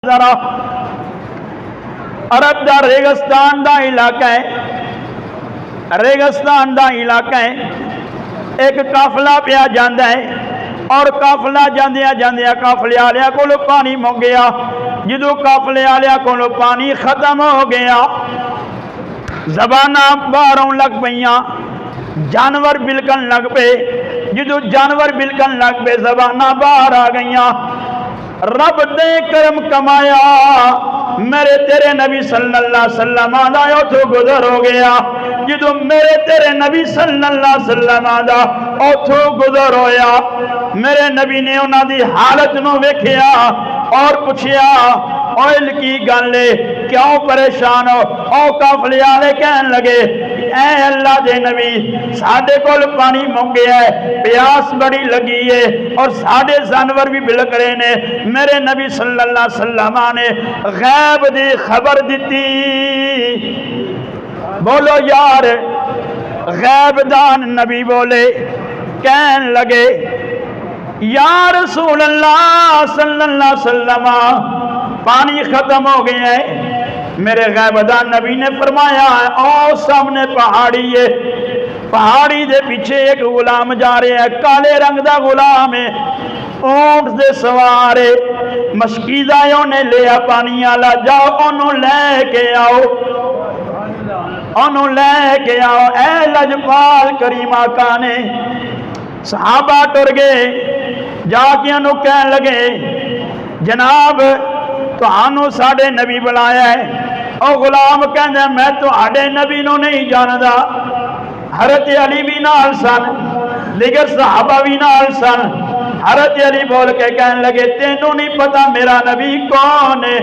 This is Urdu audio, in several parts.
ذرا عرب دا ریگستان دا علاقہ ہے، ریگستان دا علاقہ ہے۔ ایک قافلہ پیا جاندا ہے اور قافلہ جاندیا جاندیا قافلے والے کولو پانی مک گیا۔ جدو قافلے والے کولو پانی ختم ہو گیا، زباناں باہروں لگ پئیاں، جانور بلکن لگ پے۔ جدو جانور بلکن لگ پے زباناں باہر آ گئیاں۔ رب نے کرم کمایا، میرے تیرے نبی صلی اللہ علیہ وسلم آدھا اتھو گزر ہو گیا۔ جدو میرے تیرے نبی صلی اللہ علیہ وسلم آدھا اتھو گزر ہویا، میرے نبی نے انہاں دی حالت نو ویکھیا اور پوچھیا اوئل کی گالے کیوں پریشان ہو؟ او قافلے والے کہن لگے اے اللہ دے نبی ساڈے کول پانی مک گیا ہے، پیاس بڑی لگی ہے اور ساڈے جانور بھی بلک رہے نے۔ میرے نبی صلی اللہ علیہ وسلم نے غیب دی خبر دیتی۔ بولو یار، غیب دان نبی بولے، کہن لگے یا رسول اللہ صلی اللہ علیہ وسلم پانی ختم ہو گیا ہے۔ میرے غیب دان نبی نے فرمایا او سامنے پہاڑی ہے، پہاڑی دے پیچھے ایک غلام جا رہے ہے، کالے رنگ دا غلام ہے، اونٹ دے سوارے، مشکیزائیوں نے لیا پانی آلا، جاؤ انہوں لے کے آؤ، انہوں لے کے آؤ۔ اے لجپال کریم آقا نے صحابہ ٹر گئے، جا کے انہوں کہنے لگے جناب تو آنو ساڑھے نبی بلایا ہے۔ اور غلام کہنے میں تو آڑے نبی نو نہیں جاندہ۔ حضرت علی بھی نال سن، دیگر صحابہ بھی نال سن۔ حضرت علی بول کے کہنے لگے تینوں نہیں پتا میرا نبی کون ہے؟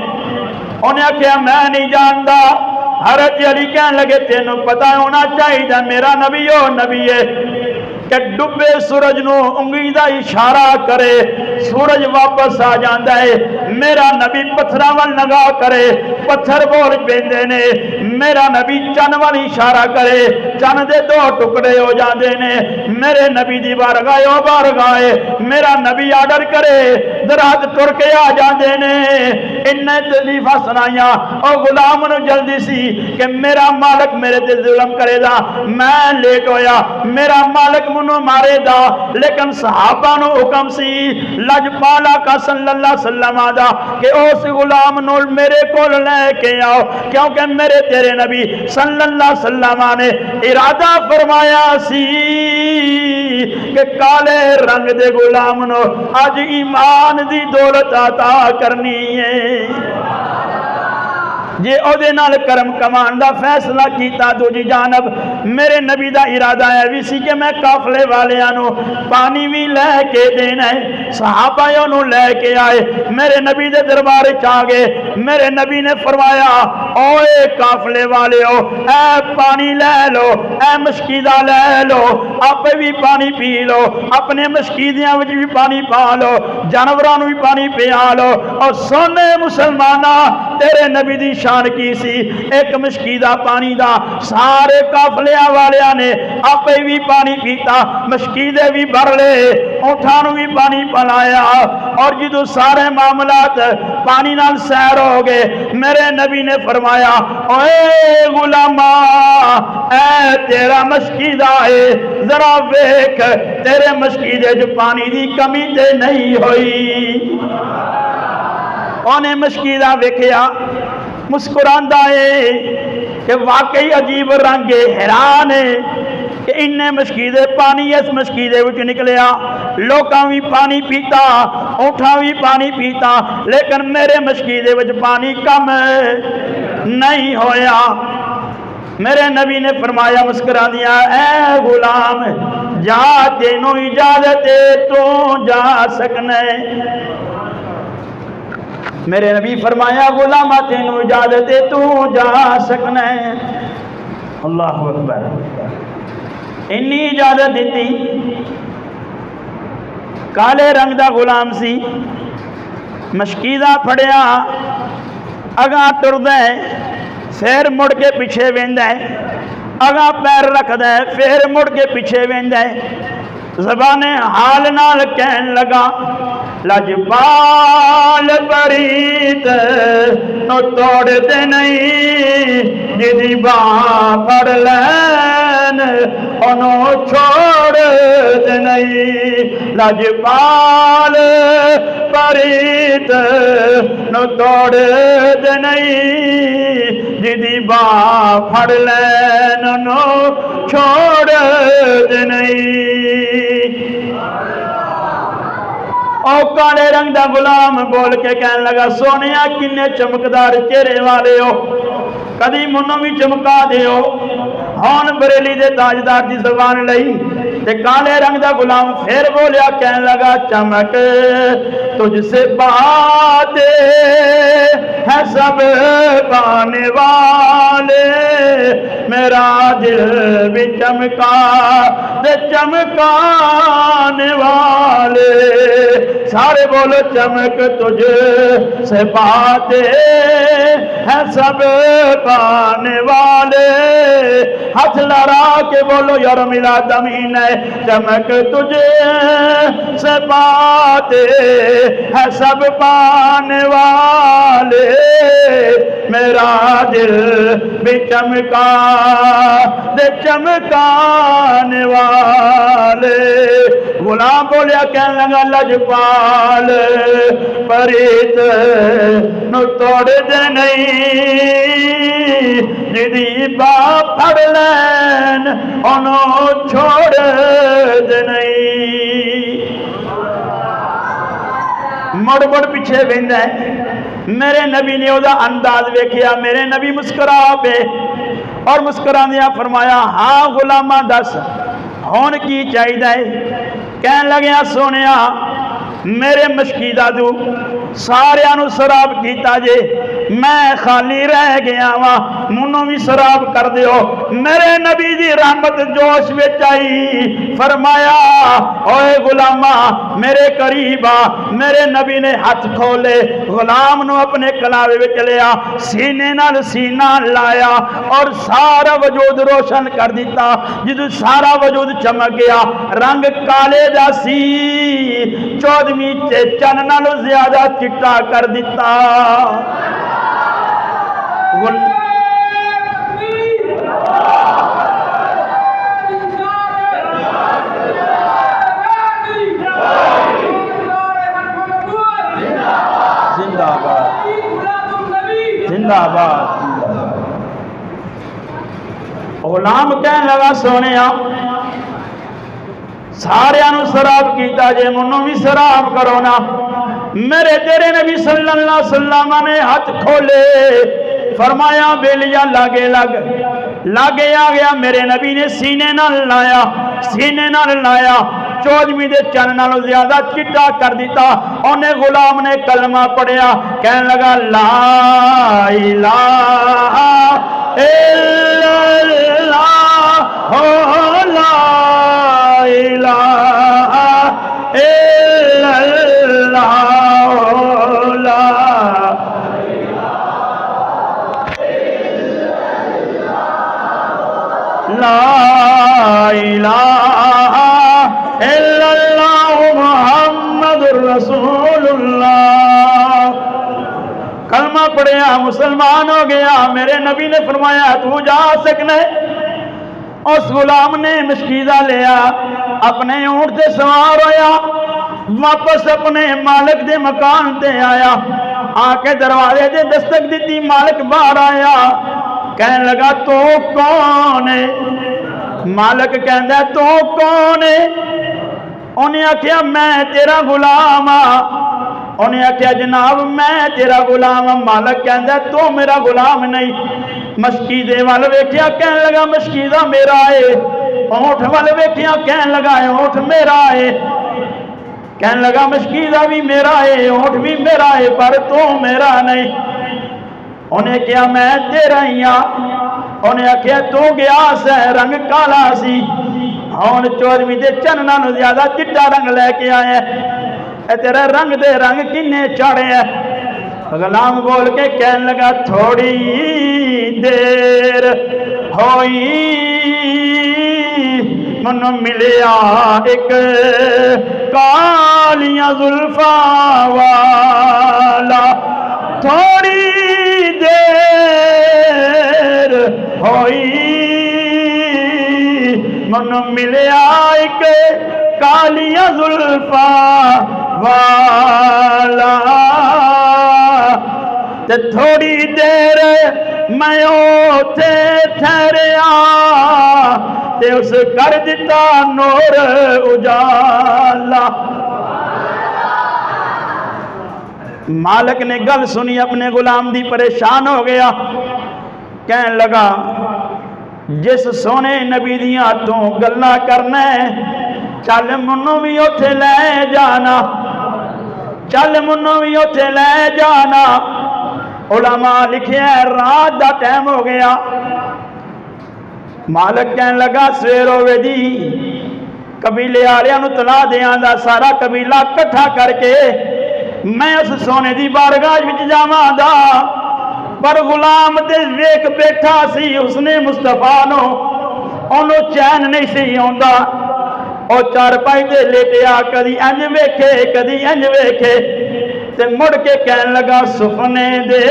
انہیں کہا میں نہیں جاندہ۔ حضرت علی کہنے لگے تینوں پتا ہونا چاہیے میرا نبی ہو نبی ہے کہ ڈبے سورج نو انگلی دا اشارہ کرے سورج واپس آ جاندا ہے۔ میرا نبی پتھراں ول نگاہ کرے پتھر بول پیندے نے، میرا نبی چن ول اشارہ کرے چن دے دو ٹکڑے ہو جاندے نے۔ میرے نبی دی بارگاہ او بارگاہ، میرا نبی آرڈر کرے درات ٹر کے آ جاندے نے۔ انہیں تکلیفاں سنائیاں، او غلام نو جلدی سی کہ میرا مالک میرے تے ظلم کرے دا، میں لیٹ ہویا، میرا مالک منو مارے دا، لیکن صحابہ نو حکم سی لجپالا کا صلی اللہ علیہ وسلم آدھا کہ اس غلام نو میرے کول لے کے آؤ، کیونکہ میرے تیرے نبی صلی اللہ علیہ وسلم نے ارادہ فرمایا سی کہ کالے رنگ دے غلام نو آج ایمان دی دولت عطا کرنی ہے۔ جے او دے نال کرم کمان دا فیصلہ کیتا دوجی جانب میرے نبی دا ارادہ ہے بھی سی کہ میں قافلے والیاں نو پانی بھی لے کے دینا ہے۔ صحابہ نو لے کے آئے، میرے نبی دے دربار چاگے، میرے نبی نے فرمایا اوے قافلے والے ہو، اے پانی لے لو، اے مشکیدہ لے لو، آپ بھی پانی پی لو، اپنے مشکیدیاں وچ بھی پانی پا لو، جانوران بھی پانی پیا لو۔ اور سونے مسلمانہ تیرے نبی دی شان کی سی، ایک مشکیدہ پانی دا سارے قافلے والیاں نے آپ بھی پانی پیتا، مشکیدے بھی بھر لے، اونٹھانوں بھی پانی پلایا، اور جدو سارے معاملات پانی نال سیر ہو گئے، میرے نبی نے فرمایا اے غلامہ اے تیرا مشکیدہ ہے، ذرا ویکھ تیرے مشکیدے جو پانی دی کمی تے نہیں ہوئی۔ انہیں مشکیدہ ویکھیا مسکراندہ ہے کہ واقعی عجیب رنگ حیران ہے کہ انہیں مشکیدے پانی اس مشکیدے وچ نکلیا، لوکاں بھی پانی پیتا، اونٹھاں بھی پانی پیتا، لیکن میرے مشکیدے وچ پانی کم نہیں ہویا۔ میرے نبی نے فرمایا مسکران دیا اے غلام جا تینوں اجازت تو جا سکنے۔ میرے نبی فرمایا غلامہ تینوں اجازت تو جا سکنے۔ اللہ اکبر، انی اجازت دیتی۔ کالے رنگ دا غلام سی، مشکیدہ پھڑیا اگاں ٹردہ ہے، پھر مڑ کے پیچھے ویندہ ہے، اگاں پیر رکھدہ ہے، پھر مڑ کے پیچھے ویندہ ہے۔ زبان حال نال کہن لگا لجپال پریت نو توڑ دے نہیں جدی باں پھڑ لین انہوں چھوڑ دے نہیں لجپال پریت نو توڑ دے نہیں جدی باں پھڑ لین انہوں چھوڑ دے نہیں او کالے رنگ دا غلام بول کے کہنے لگا سونیا کنے چمکدار چہرے والے ہو کدی منوں بھی چمکا دے ہو ہون بریلی دے تاجدار دی زبان لئی تے کالے رنگ دا غلام پھر بولیا کہنے لگا چمک تجھ سے باتیں ہے سب پانے والے میرا دل بھی چمکا تے چمکانے والے سارے بولو چمک تجھ سے باتیں ہیں سب پانے والے ہاتھ لڑا کے بولو یار ملا زمین ہے چمک تجھ سے باتیں ہیں سب پانے والے میرا دل بھی چمکا دے چمکانے والے غلام بولیا کہنے لگا لجپال پریت نو توڑ دے نہیں جدی با پھڑ لین انہوں چھوڑ دے نہیں مڑ مڑ پیچھے بند ہے میرے نبی نے وہ انداز ویکھیا میرے نبی مسکرا پہ اور مسکراندیاں فرمایا ہاں غلامہ دس ہون کی چاہیے کہنے لگیا سونیا میرے مشکیدہ دو سارے انو سراب کیتا جے میں خالی رہ گیا وہاں منوں بھی سراب کر دیو میرے نبی دی رحمت جوش میں چاہی فرمایا اوے غلامہ میرے قریبا میرے نبی نے ہاتھ کھولے غلام نو اپنے کلاوے میں چلیا سینے نال سینہ لایا اور سارا وجود روشن کر دیتا جدو سارا وجود چمک گیا رنگ کالے دا سی چودھویں چن نالو زیادہ چٹا کر دیتا زندہ باد زندہ باد غلام کہنے لگا سونیا سارے انو سراب کیتا جے منوں بھی سراب کرو نا میرے تیرے نبی صلی اللہ علیہ وسلم نے ہاتھ کھولے فرمایا بیلیا لاگے آ گیا میرے نبی نے سینے نال لایا چودھویں دے چن نالوں زیادہ چٹا کر دیتا انہیں غلام نے کلمہ پڑھیا کہنے لگا لا الہ الا اللہ لا الہ الا اللہ لا الہ الا اللہ محمد رسول اللہ کلمہ پڑھیا مسلمان ہو گیا میرے نبی نے فرمایا تو جا سکنے اس غلام نے مشکیزہ لیا اپنے اونٹ سے سوار ہویا واپس اپنے مالک دے مکان تے آیا آ کے دروازے دے دستک دیتی مالک باہر آیا کہنے لگا تو کون ہے مالک کہندا تو کون ہے انہیں آکھیا میں تیرا غلام انہیں آکھیا جناب میں تیرا غلام مالک کہندا تو میرا غلام نہیں مشکیزے وال ویکھیا کہنے لگا مشکیزہ میرا ہے اونٹ وال ویکھیا کہنے لگا اونٹ میرا ہے کہنے لگا مشکیزہ بھی میرا ہے اونٹ بھی میرا ہے پر تو میرا نہیں انہیں کیا میں تیرا ہی انہیں آکھیا تو گیا سے رنگ کالا سی ہون چودھویں دے چننا نو زیادہ چٹا رنگ لے کے آئے اے تیرے رنگ دے رنگ کنے چاڑے ہیں غلام بول کے کہنے لگا تھوڑی دیر ہوئی من ملیا ایک کالیاں زلفاں والا تھوڑی دیر ہوئی من ملیا ایک کالیاں زلفاں والا تے تھوڑی دیر میں اوتھے ٹھہریا تے اس کر دیتا نور اجالا۔ مالک نے گل سنی اپنے غلام دی پریشان ہو گیا، کہنے لگا جس سونے نبی دیاں ہاتھوں گلاں کرنا ہے چل منوں بھی اوتھے لے جانا، چل منوں بھی اوتھے لے جانا۔ علماء لکھے ہیں رات دا ٹائم ہو گیا، مالک کہنے لگا سویر ہوئے جی قبیلے آلیاں نو تلا دیاں دا سارا قبیلہ کٹھا کر کے میں اس سونے دی بارگاہ وچ جاواں دا، پر غلام تے ویکھ بیٹھا سی حسن مصطفیٰ نو، انہوں چین نہیں سی آندا، او چارپائی تے لیٹیا کدی انج ویکھے کدی انج ویکھے تے مڑ کے کہنے لگا سفنے دے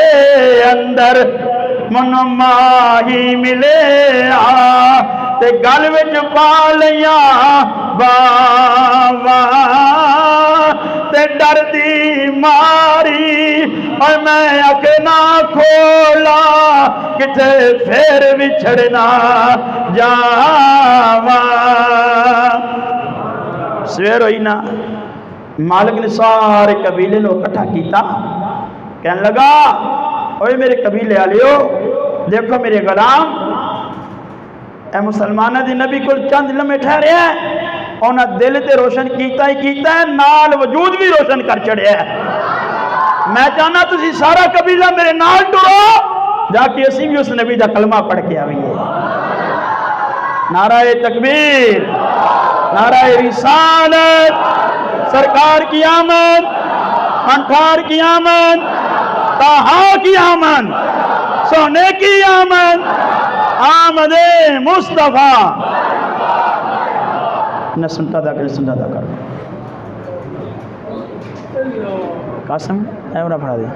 اندر من ماہی ملے تے گل وچ پا لیاں باواں تے ڈر دی ماری اور میں اکھ نہ کھولا کتے پھر وچھڑنا جاواں۔ سویر ہوئی نا، مالک نے سارے قبیلے نو اکٹھا کیتا، کہنے لگا اوے میرے قبیلے آلیو دیکھو میرے غلام اے مسلمانہ دی نبی کو چند لمحے ٹھہرے ہیں، انہاں دل تے روشن کیتا ہی کیتا ہے، نال وجود بھی روشن کر چڑھیا ہے۔ میں چاہنا تسی سارا قبیلہ میرے نال ٹرو جا کے اسی بھی اس نبی دا کلمہ پڑھ کے آئیے۔ نعرہ تکبیر، نعرہ رسالت، سرکار کی آمد، انٹھار کی آمد، طہا کی آمد، سونے کی آمد، آمد مصطفیٰ۔ نہ سنتا دا کر، سنتا دا کر قاسم اے انہاں پڑھا دیا۔